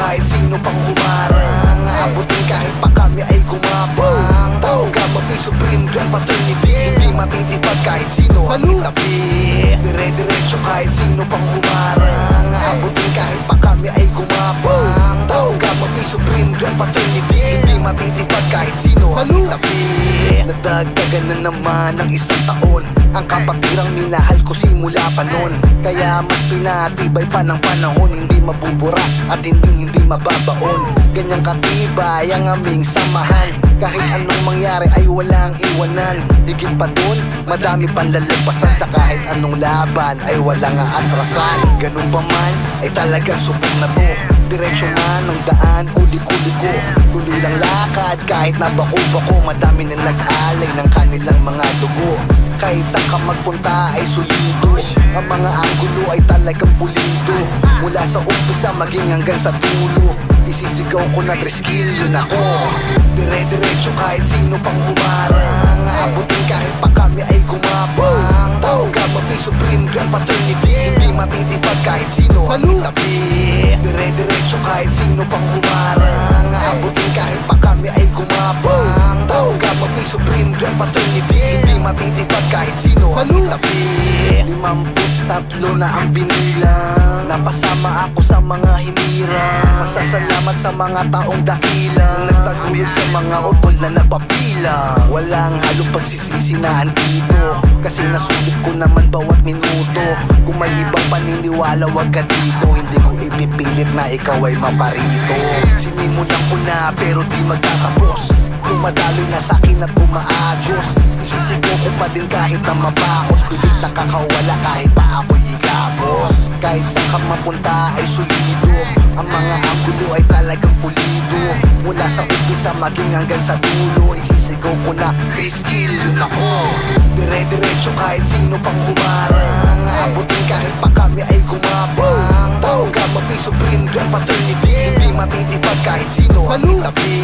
kahit sino pang humarang. Aabutin kahit pa kami ay gumapang. Tawag ka Supreme Grand Fraternity, hindi matitipad kahit sino ang itabi. Dire-diretso kahit sino pang humarang. Aabutin kahit pa kami ay gumapang. Tawag ka Supreme Grand Fraternity, hindi matitipad kahit sino ang itabi. Nadagdagan na naman ng isang taon ang kapatirang minahal ko simula pa nun. Kaya mas pinatibay pa ng panahon, hindi mabubura at hindi mababaon. Ganyang katibay ang aming samahan, kahit anong mangyari ay walang iwanan. Higit pa dun, madami pang lalagpasan, sa kahit anong laban ay walang aatrasan. Ganun pa man ay talagang subok na to, diretsyo man ang daan o liko-liko. Tuloy lang lakad kahit na bako-bako, madami na nag-alay ng kanilang mga dugo. Kahit saan ka magpunta ay solido, ang mga anggulo ay talagang pulido. Mula sa umpisa maging hanggang sa dulo, isisigaw ko na triskill, yun ako. Dire-diretso kahit sino pang humarang. Aabutin kahit pa kami ay gumapang. Tawag ka Supreme Grand Fraternity, hindi matitipad kahit sino ang itabi. Dire-diretso kahit sino pang humarang. Aabutin kahit pa kami ay gumapang. Tawag ka Supreme Grand Fraternity, hindi matitipad kahit sino ang itabi. 53 na ang binilang, napasama ako sa mga hinirang. Masasalamat sa mga taong dakilang, nagtaguyod sa mga utol na napapilang. Walang halong pagsisisi na andito, kasi nasulit ko naman bawat minuto. Kung may ibang paniniwala wag ka dito, hindi ko ipipilit na ikaw ay maparito. Sinimulan ko na pero di magtatapos, dumadaloy na sa'kin at umaagos. Isisigaw ko pa din kahit na mabaos, pilit nakakawala kahit pa ako'y igapos. Kahit saan ka mapunta ay solido, ang mga anggulo ay talagang pulido. Mula sa umpisa maging hanggang sa dulo, isisigaw ko na triskill, yun ako. Dire-diretso kahit sino pang humarang. Aabutin kahit pa kami ay gumapang. Tawag ka Supreme Grand Fraternity, hindi matitipad kahit sino ang itabi.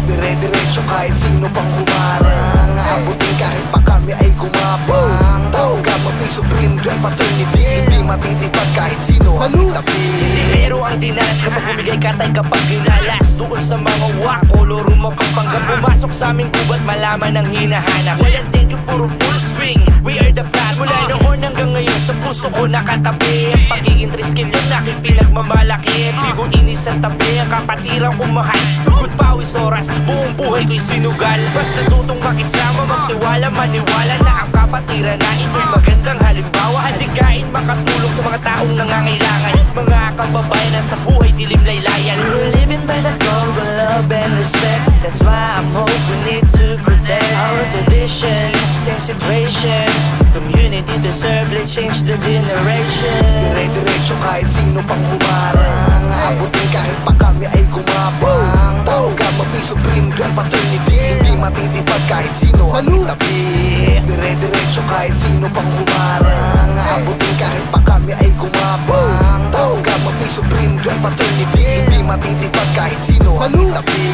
Dire-diretso kahit sino pang humarang. Aabutin kahit pa kami ay gumapang. Tawag ka Supreme Grand Fraternity, hindi matitipad kahit sino ang itabi. Hindi pero ang dinalas kapag bumigay katay kapag ginalas. Doon sa mga wako, loro mapagpanggap. Pumasok sa aming kubat, malaman ang hinahanap. Walang thank you, puro full swing. We are the fat. Mula noon hanggang ngayon sa puso ko nakatabi. Ang pagiging triskill yung aking pinagmamalaki. Di ko inis sa tabi ang kapatirang kumahal. Good pawis oras, buong buhay ko'y sinugal. Basta tutong makisama, magtiwala, maniwala na ang kapatiran na ito'y magandang halimbawa. Handikain makatulong sa mga taong nangangailangan, mga kababayan na sa buhay dilim laylayan. We were living by the code of love and respect. That's why I'm hope we need to protect our tradition. Same situation, community deserve, let's change the generation. Dire-diretso kahit sino pang humarang. Aabutin kahit pa kami ay gumapang. Tawag ka Supreme Grand Fraternity, hindi matitipad kahit sino ang itabi. Dire-diretso kahit sino pang humarang. Aabutin kahit pa kami ay gumapang. Tawag ka Supreme Grand Fraternity, hindi matitipad kahit sino ang itabi.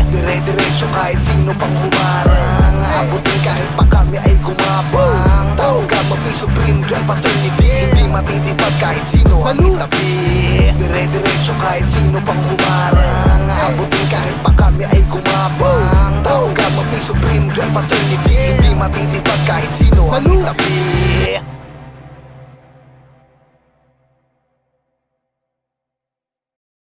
Dire-diretso kahit sino pang humarang. Aabutin kahit pa kami ay gumapang. Tawag ka Supreme Grand Fraternity, hindi matitipad kahit sino ang itabi. Dire-diretso kahit sino pang humarang. Aabutin kahit pa kami ay gumapang. Tawag ka Supreme Grand Fraternity, hindi matitipad kahit sino ang itabi.